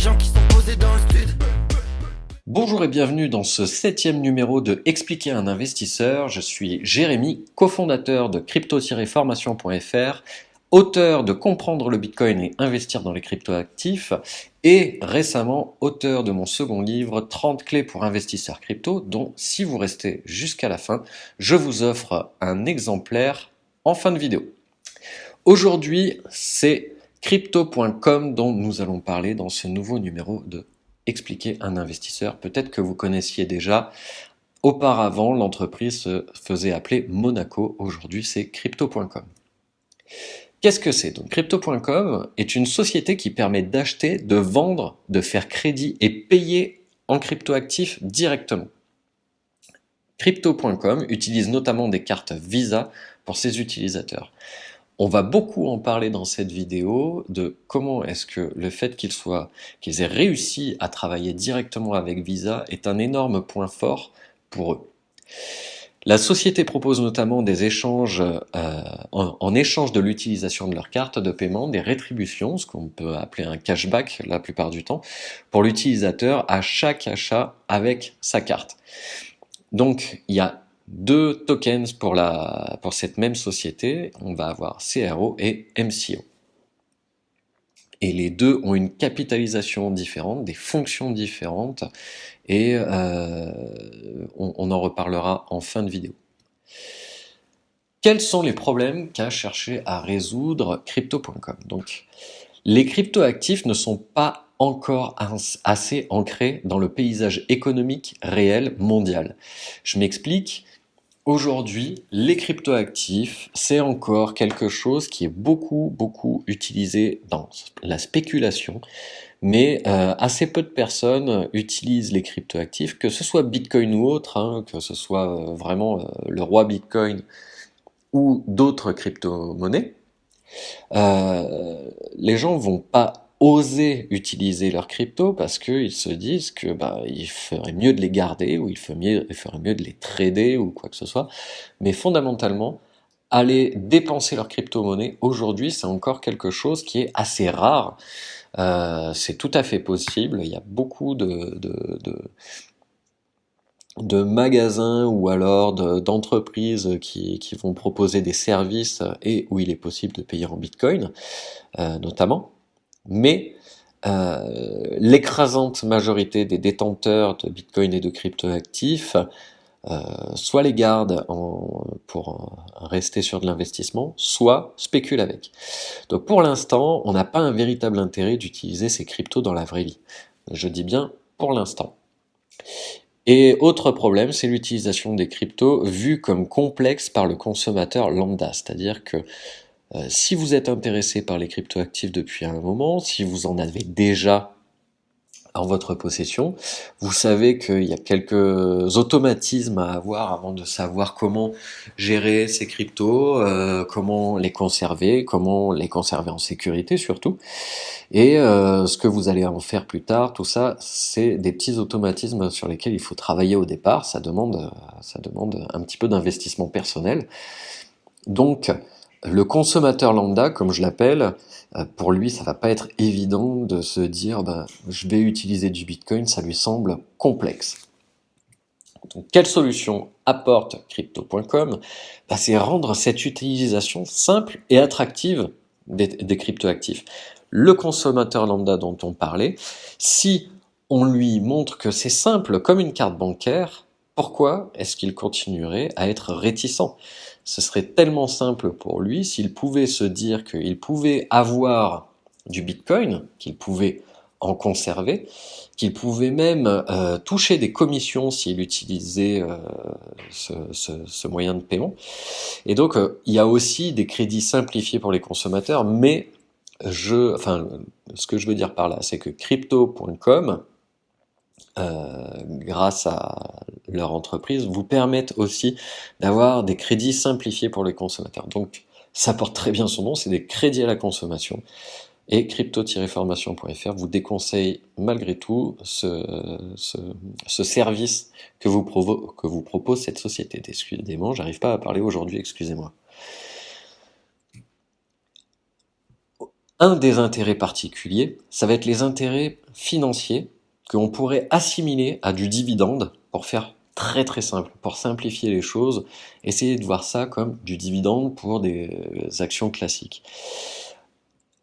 gens qui sont posés dans le stud. Bonjour et bienvenue dans ce 7e numéro de Expliquer à un investisseur. Je suis Jérémy, cofondateur de crypto-formation.fr, auteur de Comprendre le Bitcoin et investir dans les cryptoactifs et récemment auteur de mon second livre 30 clés pour investisseurs crypto dont, si vous restez jusqu'à la fin, je vous offre un exemplaire en fin de vidéo. Aujourd'hui, c'est crypto.com dont nous allons parler dans ce nouveau numéro de Expliquer un investisseur. Peut-être que vous connaissiez déjà. Auparavant, l'entreprise se faisait appeler Monaco. Aujourd'hui, c'est crypto.com. Qu'est-ce que c'est? Donc, crypto.com est une société qui permet d'acheter, de vendre, de faire crédit et payer en cryptoactifs directement. Crypto.com utilise notamment des cartes Visa pour ses utilisateurs. On va beaucoup en parler dans cette vidéo de comment est-ce que le fait qu'ils aient réussi à travailler directement avec Visa est un énorme point fort pour eux. La société propose notamment des échanges en échange de l'utilisation de leur carte de paiement, des rétributions, ce qu'on peut appeler un cashback la plupart du temps, pour l'utilisateur à chaque achat avec sa carte. Donc, il y a deux tokens pour cette même société. On va avoir CRO et MCO. Et les deux ont une capitalisation différente, des fonctions différentes, et on en reparlera en fin de vidéo. Quels sont les problèmes qu'a cherché à résoudre Crypto.com? Donc, les cryptoactifs ne sont pas encore assez ancrés dans le paysage économique réel mondial. Je m'explique. Aujourd'hui, les cryptoactifs, c'est encore quelque chose qui est beaucoup utilisé dans la spéculation, mais assez peu de personnes utilisent les cryptoactifs, que ce soit Bitcoin ou autre, que ce soit vraiment le roi Bitcoin ou d'autres crypto-monnaies. Les gens vont pas oser utiliser leurs cryptos parce qu'ils se disent que il ferait mieux de les garder ou il ferait mieux de les trader ou quoi que ce soit. Mais fondamentalement, aller dépenser leur crypto-monnaie aujourd'hui, c'est encore quelque chose qui est assez rare. C'est tout à fait possible. Il y a beaucoup de magasins ou alors d'entreprises qui vont proposer des services et où il est possible de payer en Bitcoin, notamment. Mais l'écrasante majorité des détenteurs de Bitcoin et de cryptoactifs soit les gardent pour rester sur de l'investissement, soit spéculent avec. Donc pour l'instant, on n'a pas un véritable intérêt d'utiliser ces cryptos dans la vraie vie. Je dis bien pour l'instant. Et autre problème, c'est l'utilisation des cryptos vue comme complexe par le consommateur lambda, c'est-à-dire que si vous êtes intéressé par les cryptoactifs depuis un moment, si vous en avez déjà en votre possession, vous savez qu'il y a quelques automatismes à avoir avant de savoir comment gérer ces cryptos, comment les conserver en sécurité surtout, et ce que vous allez en faire plus tard, tout ça, c'est des petits automatismes sur lesquels il faut travailler au départ, ça demande un petit peu d'investissement personnel. Donc, le consommateur lambda, comme je l'appelle, pour lui, ça va pas être évident de se dire je vais utiliser du Bitcoin, ça lui semble complexe. Donc, quelle solution apporte Crypto.com? C'est rendre cette utilisation simple et attractive des cryptoactifs. Le consommateur lambda dont on parlait, si on lui montre que c'est simple comme une carte bancaire, pourquoi est-ce qu'il continuerait à être réticent? Ce serait tellement simple pour lui s'il pouvait se dire qu'il pouvait avoir du Bitcoin, qu'il pouvait en conserver, qu'il pouvait même toucher des commissions s'il utilisait ce moyen de paiement. Et donc, il y a aussi des crédits simplifiés pour les consommateurs, mais ce que je veux dire par là, c'est que crypto.com, grâce à leur entreprise, vous permettent aussi d'avoir des crédits simplifiés pour les consommateurs. Donc, ça porte très bien son nom, c'est des crédits à la consommation. Et crypto-formation.fr vous déconseille malgré tout ce service que vous propose cette société. Décidément, j'arrive pas à parler aujourd'hui, excusez-moi. Un des intérêts particuliers, ça va être les intérêts financiers qu'on pourrait assimiler à du dividende pour faire très très simple, pour simplifier les choses, essayer de voir ça comme du dividende pour des actions classiques.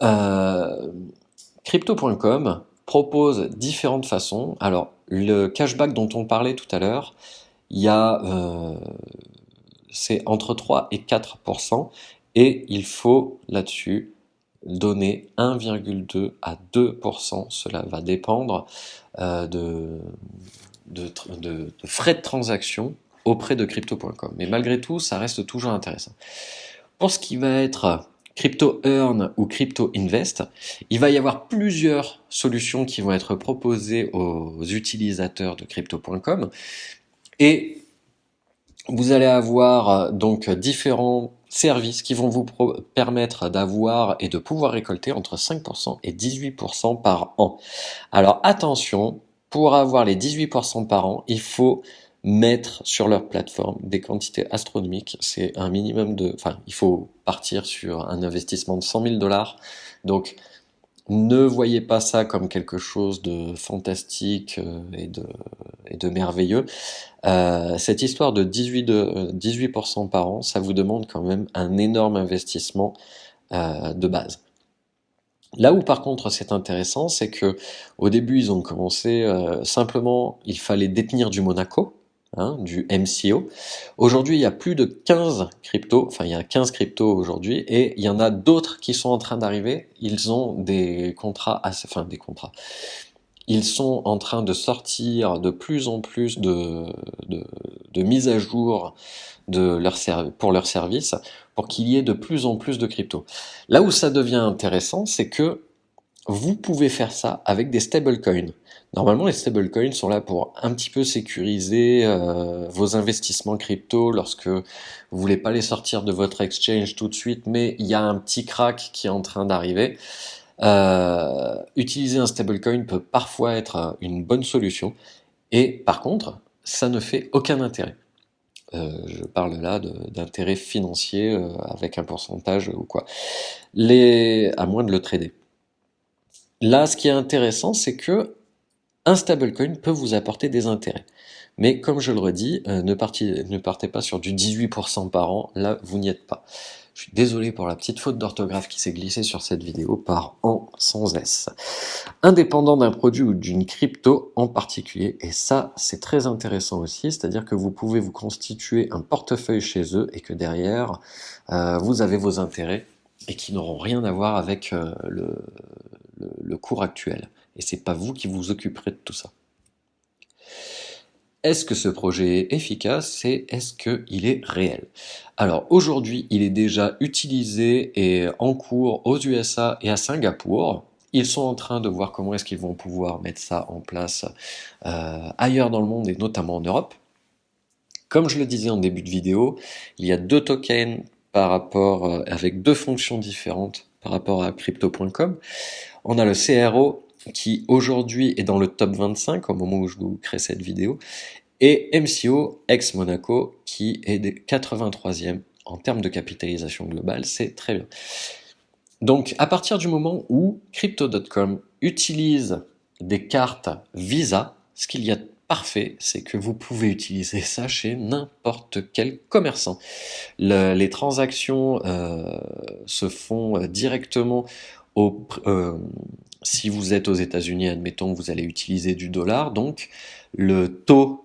Euh, Crypto.com propose différentes façons. Alors, le cashback dont on parlait tout à l'heure, il y a, c'est entre 3 et 4%, et il faut là-dessus donner 1,2 à 2%. Cela va dépendre de frais de transaction auprès de crypto.com. Mais malgré tout, ça reste toujours intéressant. Pour ce qui va être Crypto Earn ou Crypto Invest, il va y avoir plusieurs solutions qui vont être proposées aux utilisateurs de crypto.com, et vous allez avoir donc différents services qui vont vous permettre d'avoir et de pouvoir récolter entre 5% et 18% par an. Alors attention, pour avoir les 18% par an, il faut mettre sur leur plateforme des quantités astronomiques. C'est un minimum de... Enfin, il faut partir sur un investissement de 100 000 $. Donc, ne voyez pas ça comme quelque chose de fantastique et de merveilleux. Cette histoire de 18% par an, ça vous demande quand même un énorme investissement de base. Là où par contre c'est intéressant, c'est que au début ils ont commencé simplement, il fallait détenir du Monaco, hein, du MCO. Aujourd'hui il y a plus de 15 cryptos, enfin il y a 15 cryptos aujourd'hui, et il y en a d'autres qui sont en train d'arriver. Ils ont des contrats, enfin des contrats. Ils sont en train de sortir de plus en plus de mises à jour pour leur service, pour qu'il y ait de plus en plus de cryptos. Là où ça devient intéressant, c'est que vous pouvez faire ça avec des stablecoins. Normalement, les stablecoins sont là pour un petit peu sécuriser vos investissements crypto lorsque vous voulez pas les sortir de votre exchange tout de suite, mais il y a un petit crack qui est en train d'arriver. Utiliser un stablecoin peut parfois être une bonne solution, et par contre, ça ne fait aucun intérêt. Je parle là d'intérêt financier avec un pourcentage ou quoi. À moins de le trader. Là, ce qui est intéressant, c'est que un stablecoin peut vous apporter des intérêts. Mais comme je le redis, ne partez pas sur du 18% par an, là vous n'y êtes pas. Je suis désolé pour la petite faute d'orthographe qui s'est glissée sur cette vidéo par an sans S. Indépendant d'un produit ou d'une crypto en particulier, et ça c'est très intéressant aussi, c'est-à-dire que vous pouvez vous constituer un portefeuille chez eux et que derrière vous avez vos intérêts et qui n'auront rien à voir avec le cours actuel. Et c'est pas vous qui vous occuperez de tout ça. Est-ce que ce projet est efficace et est-ce qu'il est réel? Alors aujourd'hui, il est déjà utilisé et en cours aux USA et à Singapour. Ils sont en train de voir comment est-ce qu'ils vont pouvoir mettre ça en place ailleurs dans le monde et notamment en Europe. Comme je le disais en début de vidéo, il y a deux tokens avec deux fonctions différentes par rapport à crypto.com. On a le CRO qui aujourd'hui est dans le top 25 au moment où je vous crée cette vidéo, et MCO ex Monaco qui est 83e en termes de capitalisation globale, c'est très bien. Donc à partir du moment où Crypto.com utilise des cartes Visa, ce qu'il y a de parfait, c'est que vous pouvez utiliser ça chez n'importe quel commerçant. Les transactions se font directement si vous êtes aux États-Unis, admettons que vous allez utiliser du dollar, donc le taux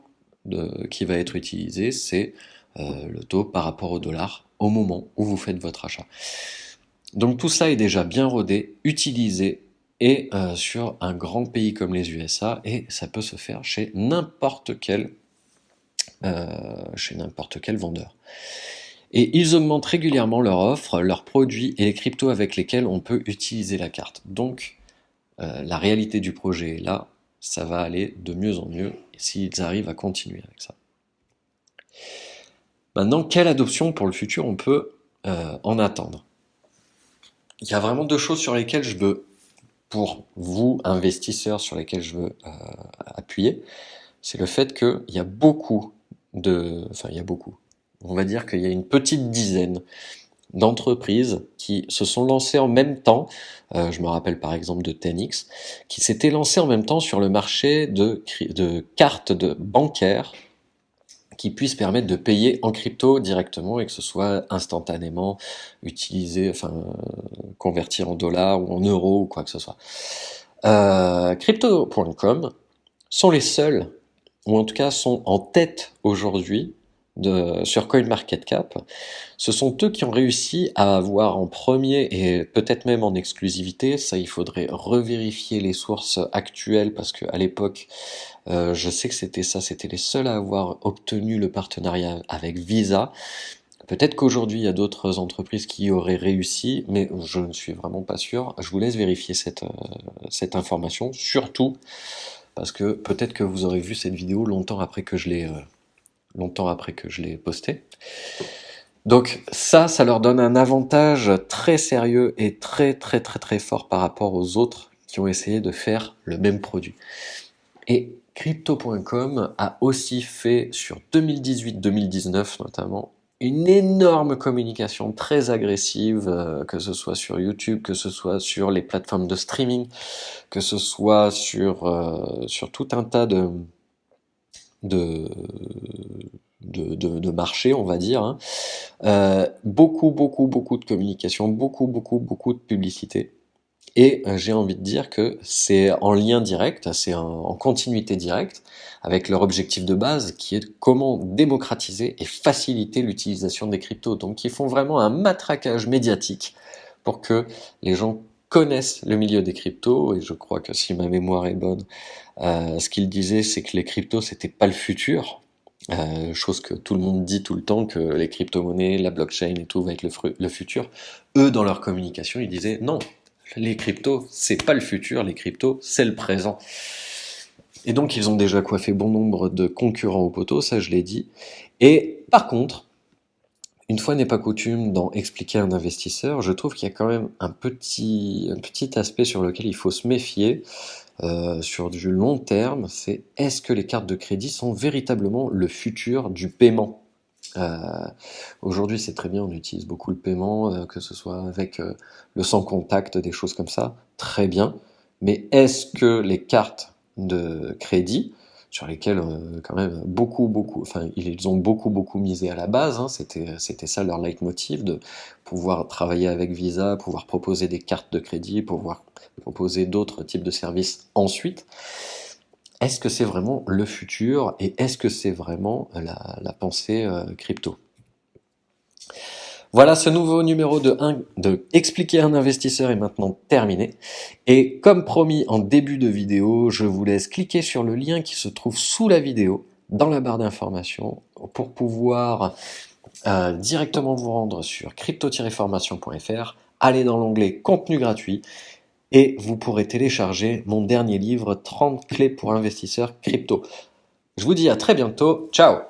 qui va être utilisé, c'est le taux par rapport au dollar au moment où vous faites votre achat. Donc tout ça est déjà bien rodé, utilisé, et sur un grand pays comme les USA, et ça peut se faire chez n'importe quel vendeur. Et ils augmentent régulièrement leur offre, leurs produits et les cryptos avec lesquels on peut utiliser la carte. Donc la réalité du projet est là, ça va aller de mieux en mieux s'ils arrivent à continuer avec ça. Maintenant, quelle adoption pour le futur on peut en attendre? Il y a vraiment deux choses sur lesquelles je veux, pour vous, investisseurs, sur lesquelles je veux appuyer. C'est le fait qu'il y a beaucoup on va dire qu'il y a une petite dizaine d'entreprises qui se sont lancées en même temps, je me rappelle par exemple de 10X, qui s'étaient lancées en même temps sur le marché de cartes bancaires qui puissent permettre de payer en crypto directement et que ce soit instantanément utilisé, enfin convertir en dollars ou en euros ou quoi que ce soit. Crypto.com sont les seuls, ou en tout cas sont en tête aujourd'hui sur CoinMarketCap. Ce sont eux qui ont réussi à avoir en premier et peut-être même en exclusivité, ça il faudrait revérifier les sources actuelles parce qu'à l'époque, je sais que c'était les seuls à avoir obtenu le partenariat avec Visa. Peut-être qu'aujourd'hui il y a d'autres entreprises qui y auraient réussi, mais je ne suis vraiment pas sûr. Je vous laisse vérifier cette information, surtout parce que peut-être que vous aurez vu cette vidéo longtemps après que je l'ai postée. Donc ça leur donne un avantage très sérieux et très très très très fort par rapport aux autres qui ont essayé de faire le même produit. Et Crypto.com a aussi fait sur 2018-2019 notamment une énorme communication très agressive, que ce soit sur YouTube, que ce soit sur les plateformes de streaming, que ce soit sur tout un tas de marchés, on va dire, hein. Beaucoup de communication, beaucoup de publicité. Et j'ai envie de dire que c'est en lien direct, c'est en continuité directe avec leur objectif de base qui est comment démocratiser et faciliter l'utilisation des cryptos. Donc ils font vraiment un matraquage médiatique pour que les gens connaissent le milieu des cryptos. Et je crois que si ma mémoire est bonne, ce qu'ils disaient c'est que les cryptos c'était pas le futur. Chose que tout le monde dit tout le temps, que les crypto-monnaies, la blockchain et tout va être le futur. Eux, dans leur communication, ils disaient non, les cryptos, c'est pas le futur, les cryptos, c'est le présent. Et donc, ils ont déjà coiffé bon nombre de concurrents au poteau, ça je l'ai dit. Et par contre, une fois n'est pas coutume d'en expliquer à un investisseur, je trouve qu'il y a quand même un petit aspect sur lequel il faut se méfier sur du long terme, c'est est-ce que les cartes de crédit sont véritablement le futur du paiement? Aujourd'hui, c'est très bien, on utilise beaucoup le paiement, que ce soit avec le sans contact, des choses comme ça, très bien. Mais est-ce que les cartes de crédit, sur lesquelles quand même enfin ils ont beaucoup misé à la base, hein, c'était ça leur leitmotiv, de pouvoir travailler avec Visa, pouvoir proposer des cartes de crédit, pouvoir proposer d'autres types de services ensuite. Est-ce que c'est vraiment le futur et est-ce que c'est vraiment la pensée crypto? Voilà, ce nouveau numéro de Expliquer à un investisseur est maintenant terminé. Et comme promis en début de vidéo, je vous laisse cliquer sur le lien qui se trouve sous la vidéo, dans la barre d'information, pour pouvoir directement vous rendre sur crypto-formation.fr, aller dans l'onglet Contenu gratuit, et vous pourrez télécharger mon dernier livre 30 clés pour investisseurs crypto. Je vous dis à très bientôt, ciao!